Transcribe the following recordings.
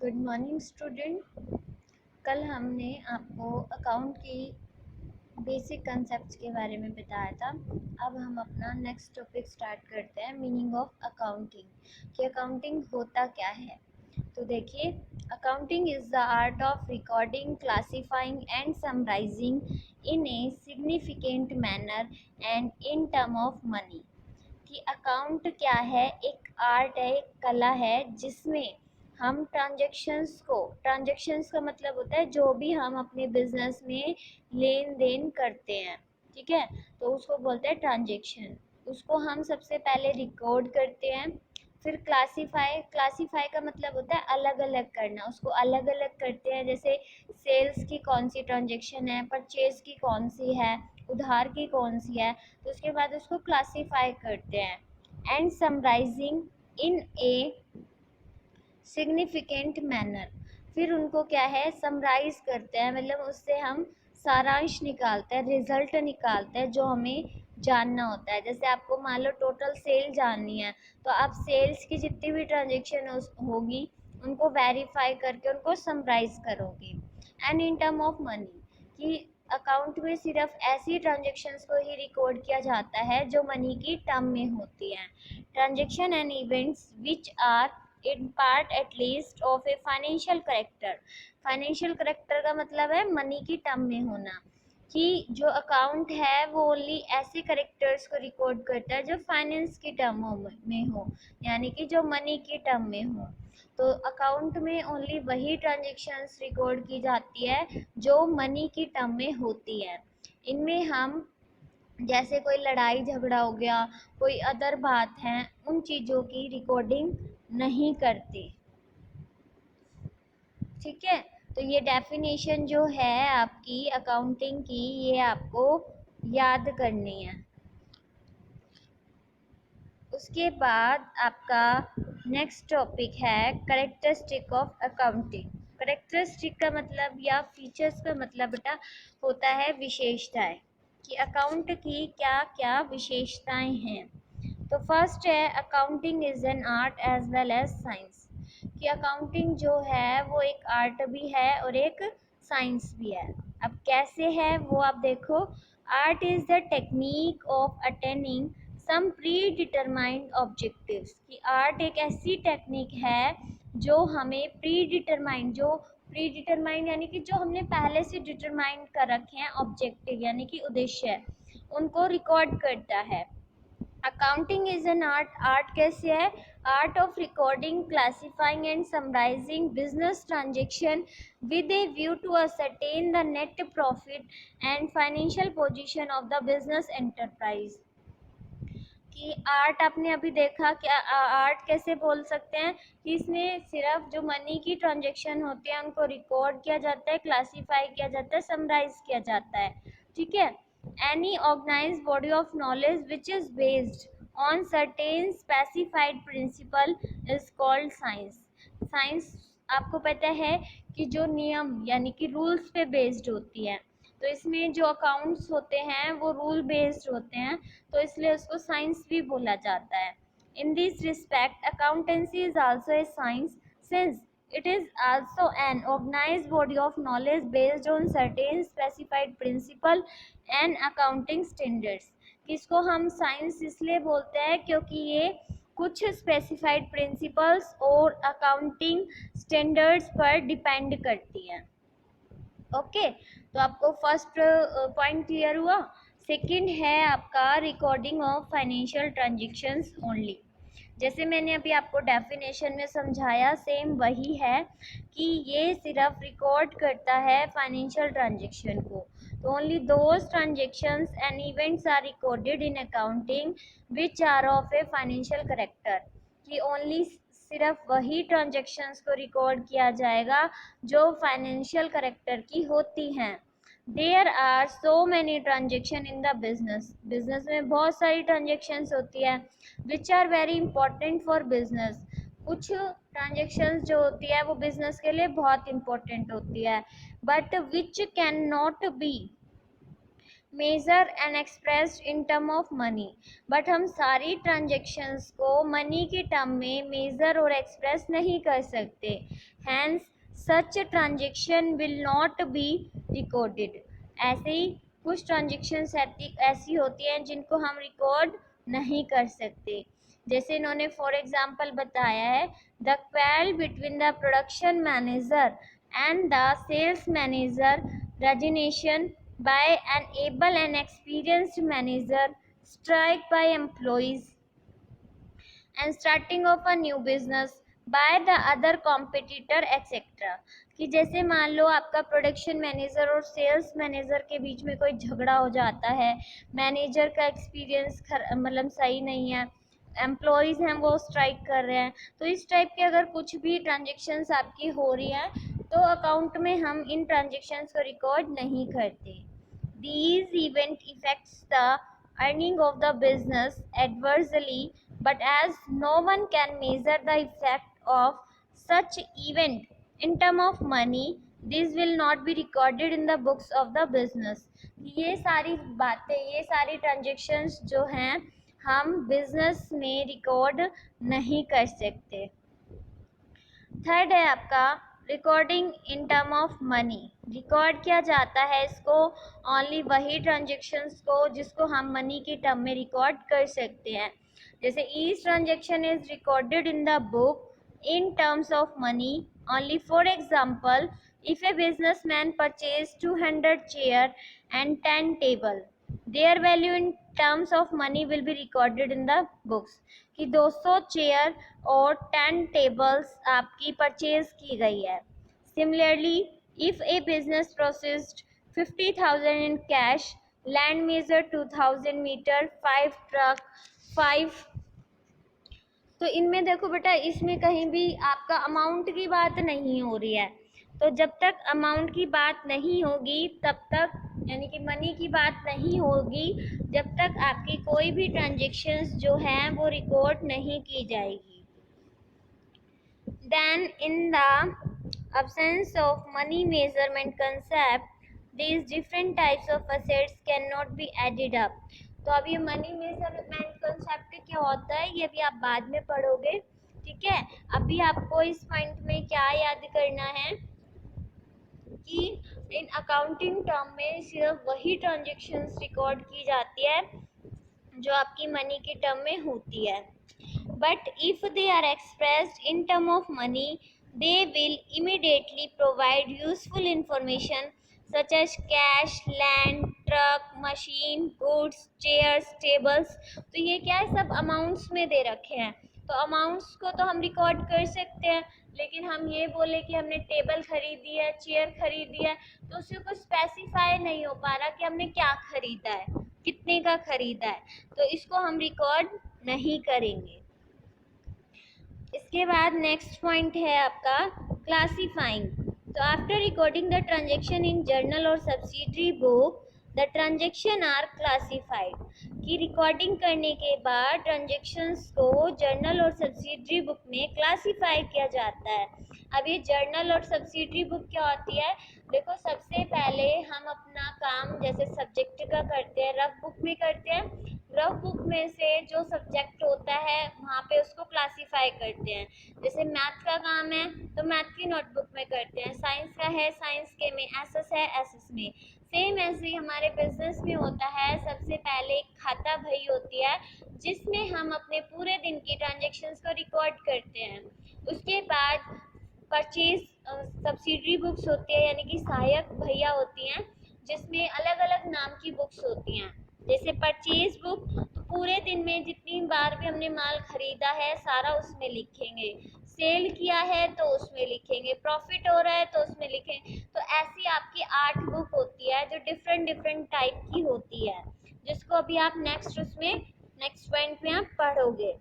Good morning student. कल हमने आपको अकाउंट की बेसिक कंसेप्ट्स के बारे में बताया था। अब हम अपना नेक्स्ट टॉपिक स्टार्ट करते हैं, मीनिंग ऑफ अकाउंटिंग, कि अकाउंटिंग होता क्या है। तो देखिए, accounting is the art of recording, classifying and summarising in a significant manner and in term of money. कि अकाउंट क्या है, एक आर्ट है, एक कला है जिसमें हम ट्रांजेक्शन्स का मतलब होता है जो भी हम अपने बिजनेस में लेन देन करते हैं, ठीक है, तो उसको बोलते हैं ट्रांजेक्शन। उसको हम सबसे पहले रिकॉर्ड करते हैं, फिर क्लासीफाई का मतलब होता है अलग अलग करना, उसको अलग अलग करते हैं। जैसे सेल्स की कौन सी ट्रांजेक्शन है, परचेज की कौन सी है, उधार की कौन सी है, तो उसके बाद उसको क्लासीफाई करते हैं। And summarising in a significant manner, फिर उनको क्या है, समराइज करते हैं, मतलब उससे हम सारांश निकालते हैं, रिजल्ट निकालते हैं जो हमें जानना होता है। जैसे आपको मान लो टोटल सेल जाननी है, तो आप सेल्स की जितनी भी ट्रांजेक्शन होगी उनको वेरीफाई करके उनको समराइज करोगे। And in term of money, कि अकाउंट में सिर्फ ऐसी ट्रांजेक्शन्स को ही रिकॉर्ड किया जाता है जो मनी की टर्म में होती हैं। Transaction and events which are in part at least of a financial character. Financial character का मतलब है मनी की टर्म में होना, कि जो अकाउंट है वो ओनली ऐसे करेक्टर्स को रिकॉर्ड करता है जो फाइनेंस की टर्मों में हो, यानी कि जो मनी की टर्म में हो। तो अकाउंट में ओनली वही ट्रांजेक्शन्स रिकॉर्ड की जाती है जो मनी की टर्म में होती है। इनमें हम जैसे कोई लड़ाई झगड़ा हो गया, कोई अदर बात है, उन चीज़ों की रिकॉर्डिंग नहीं करते, ठीक है। तो ये डेफिनेशन जो है आपकी अकाउंटिंग की, ये आपको याद करनी है। उसके बाद आपका नेक्स्ट टॉपिक है करेक्टरिस्टिक ऑफ अकाउंटिंग। करेक्टरिस्टिक का मतलब या फीचर्स का मतलब बेटा होता है विशेषताएं, कि अकाउंट की क्या क्या विशेषताएं हैं। तो फर्स्ट है, accounting is an art as well as science, कि अकाउंटिंग जो है वो एक आर्ट भी है और एक साइंस भी है। अब कैसे है वो आप देखो। Art is the technique of attaining some predetermined objectives, कि आर्ट एक ऐसी टेक्निक है जो हमें प्री डिटरमाइंड यानी कि जो हमने पहले से डिटरमाइंड कर रखे हैं ऑब्जेक्टिव यानी कि उद्देश्य, उनको रिकॉर्ड करता है। Accounting is an art. Art कैसे है? Art of recording, classifying and summarising business transaction with a view to ascertain the net profit and financial position of the business enterprise। कि आर्ट आपने अभी देखा कि आर्ट कैसे बोल सकते हैं, कि इसमें सिर्फ जो मनी की ट्रांजेक्शन होती है उनको रिकॉर्ड किया जाता है, क्लासीफाई किया जाता है, समराइज किया जाता है, ठीक है। Any organised body of knowledge which is based on certain specified principle is called science. Science आपको पता है कि जो नियम यानी कि रूल्स पे बेस्ड होती है, तो इसमें जो अकाउंट्स होते हैं वो रूल बेस्ड होते हैं, तो इसलिए उसको साइंस भी बोला जाता है। In this respect accountancy is also a science since it is also an organized body of knowledge based on certain specified principle and accounting standards। किसको हम साइंस इसलिए बोलते हैं क्योंकि ये कुछ स्पेसिफाइड प्रिंसिपल्स और अकाउंटिंग स्टैंडर्ड्स पर डिपेंड करती है। ओके, तो आपको फर्स्ट पॉइंट क्लियर हुआ। सेकंड है आपका recording of financial transactions only. जैसे मैंने अभी आपको डेफिनेशन में समझाया, सेम वही है कि ये सिर्फ रिकॉर्ड करता है फाइनेंशियल ट्रांजेक्शन को। तो only those transactions and events are recorded in accounting which are of a financial character, कि ओनली सिर्फ वही ट्रांजेक्शन्स को रिकॉर्ड किया जाएगा जो फाइनेंशियल करेक्टर की होती हैं। There are so many transaction in the business. Business में बहुत सारी ट्रांजेक्शन्स होती है which are very important for business. कुछ ट्रांजेक्शन्स जो होती है वो बिजनेस के लिए बहुत इंपॉर्टेंट होती है, but which can not be measure and expressed in term of money, but हम सारी ट्रांजेक्शन्स को मनी के टर्म में मेजर और एक्सप्रेस नहीं कर सकते, hence such transaction will not be recorded. ऐसे ही कुछ ट्रांजेक्शन्स ऐसी होती हैं जिनको हम रिकॉर्ड नहीं कर सकते, जैसे इन्होंने फॉर एग्जांपल बताया है the quarrel between the production manager and the sales manager resignation by an able and experienced manager, strike by employees, and starting of a new business by the other competitor etc। कि जैसे मान लो आपका production manager और sales manager के बीच में कोई झगड़ा हो जाता है, मैनेजर का एक्सपीरियंस मतलब सही नहीं है, एम्प्लॉयज़ हैं वो स्ट्राइक कर रहे हैं, तो इस टाइप के अगर कुछ भी ट्रांजेक्शन्स आपकी हो रही है तो अकाउंट में हम इन ट्रांजेक्शन्स को रिकॉर्ड नहीं करते। These event affects the earning of the business adversely, but as no one can measure the effect of such event in term of money, this will not be recorded in the books of the business। ये सारी बातें, ये सारी transactions जो हैं हम business में record नहीं कर सकते। थर्ड है आपका recording in term of money. Record किया जाता है इसको ओनली वही ट्रांजेक्शन्स को जिसको हम मनी के टर्म में रिकॉर्ड कर सकते हैं, जैसे each transaction is recorded in the book in terms of money only। For example, if a businessman purchased 200 chair and 10 table, their value in terms of money will be recorded in the books। कि 200 chair और 10 tables आपकी purchase की गई है। Similarly, if a business processed 50,000 in cash, land measured 2,000 meter, 5 truck, 5, तो इनमें देखो बेटा इसमें कहीं भी आपका अमाउंट की बात नहीं हो रही है, तो जब तक अमाउंट की बात नहीं होगी तब तक, यानी कि मनी की बात नहीं होगी जब तक आपकी कोई भी ट्रांजेक्शन्स जो हैं वो रिकॉर्ड नहीं की जाएगी। Then in the absence of money measurement concept, these different types of assets cannot be added up। तो अब ये मनी मेजरमेंट कंसेप्ट क्या होता है ये भी आप बाद में पढ़ोगे, ठीक है। अभी आपको इस पॉइंट में क्या याद करना है कि इन अकाउंटिंग टर्म में सिर्फ वही ट्रांजेक्शन्स रिकॉर्ड की जाती है जो आपकी मनी के टर्म में होती है, but if they are expressed in term of money they will immediately provide useful information such as cash, land, truck, machine, goods, chairs, tables। तो ये क्या है, सब अमाउंट्स में दे रखे हैं, तो अमाउंट्स को तो हम रिकॉर्ड कर सकते हैं, लेकिन हम ये बोले कि हमने टेबल खरीदी है, चेयर खरीदी है, तो उससे कुछ स्पेसिफाई नहीं हो पा रहा कि हमने क्या खरीदा है, कितने का खरीदा है, तो इसको हम रिकॉर्ड नहीं करेंगे। इसके बाद नेक्स्ट पॉइंट है आपका क्लासीफाइंग। तो after recording the transaction in journal और subsidiary book the transaction are classified. कि रिकॉर्डिंग करने के बाद ट्रांजेक्शन्स को जर्नल और सब्सिडरी बुक में क्लासीफाई किया जाता है। अब ये जर्नल और सब्सिडरी बुक क्या होती है, देखो सबसे पहले हम अपना काम जैसे सब्जेक्ट का करते हैं रफ बुक में करते हैं, रफ बुक में से जो सब्जेक्ट होता है वहाँ पे उसको क्लासीफाई करते हैं। जैसे मैथ का काम है तो मैथ की नोटबुक में करते हैं, साइंस का है साइंस के में, एसएस है एसएस में। सेम ऐसे ही हमारे बिजनेस में होता है, सबसे पहले एक खाता बही होती है जिसमें हम अपने पूरे दिन की ट्रांजेक्शन्स को रिकॉर्ड करते हैं। उसके बाद परचेज सब्सिडरी बुक्स होती है, यानी कि सहायक भैया होती हैं जिसमें अलग अलग नाम की बुक्स होती हैं। जैसे परचेज बुक, तो पूरे दिन में जितनी बार भी हमने माल खरीदा है सारा उसमें लिखेंगे, सेल किया है तो उसमें लिखेंगे, प्रॉफिट हो रहा है तो उसमें लिखेंगे। तो ऐसी आपकी 8 बुक होती है जो डिफरेंट डिफरेंट टाइप की होती है, जिसको अभी आप नेक्स्ट पॉइंट में आप पढ़ोगे।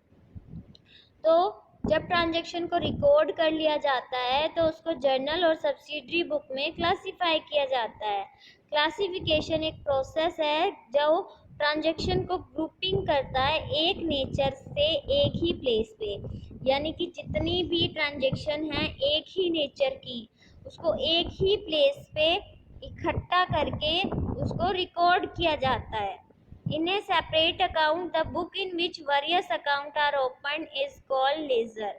तो जब ट्रांजेक्शन को रिकॉर्ड कर लिया जाता है तो उसको जर्नल और सब्सिडरी बुक में क्लासीफाई किया जाता है। क्लासिफिकेशन एक प्रोसेस है जो ट्रांजेक्शन को ग्रुपिंग करता है एक नेचर से एक ही प्लेस पे, यानी कि जितनी भी ट्रांजेक्शन है एक ही नेचर की उसको एक ही प्लेस पे इकट्ठा करके उसको रिकॉर्ड किया जाता है। In a separate account the book in which various account are open is called ledger.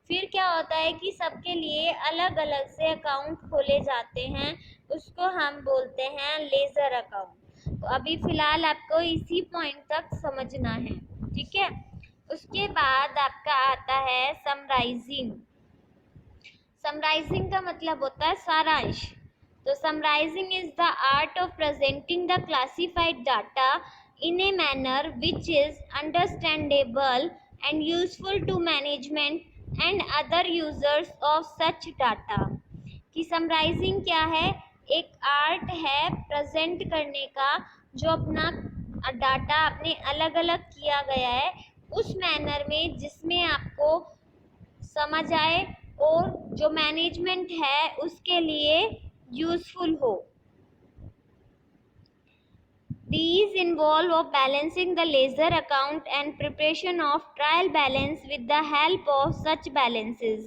फिर क्या होता है कि सबके लिए अलग अलग से अकाउंट खोले जाते हैं, उसको हम बोलते हैं लेजर अकाउंट। तो अभी फिलहाल आपको इसी पॉइंट तक समझना है, ठीक है। उसके बाद आपका आता है समराइजिंग। समराइजिंग का मतलब होता है सारांश। तो summarising is the art of presenting the classified data in a manner which is understandable and useful to management and other users of such data। कि समराइजिंग क्या है? एक आर्ट है प्रेजेंट करने का, जो अपना डाटा अपने अलग अलग किया गया है उस मैनर में जिसमें आपको समझ आए और जो मैनेजमेंट है उसके लिए यूजफुल हो। These involve of balancing the ledger account and preparation of trial balance with the help of such balances।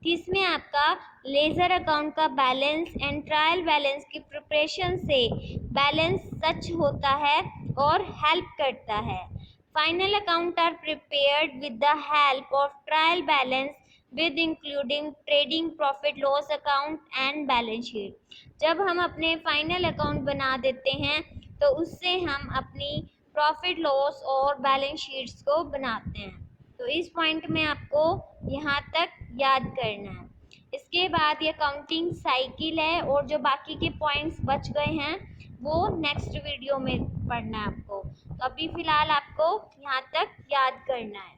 कि इसमें आपका लेजर अकाउंट का बैलेंस एंड ट्रायल बैलेंस की प्रिपरेशन से बैलेंस सच होता है और हेल्प करता है। Final account are prepared with the help of trial balance with including trading profit loss account and balance sheet. जब हम अपने फाइनल अकाउंट बना देते हैं तो उससे हम अपनी प्रॉफिट लॉस और बैलेंस शीट्स को बनाते हैं। तो इस पॉइंट में आपको यहाँ तक याद करना है। इसके बाद ये काउंटिंग साइकिल है और जो बाकी के पॉइंट्स बच गए हैं वो नेक्स्ट वीडियो में पढ़ना है आपको। तो अभी फिलहाल आपको यहाँ तक याद करना है।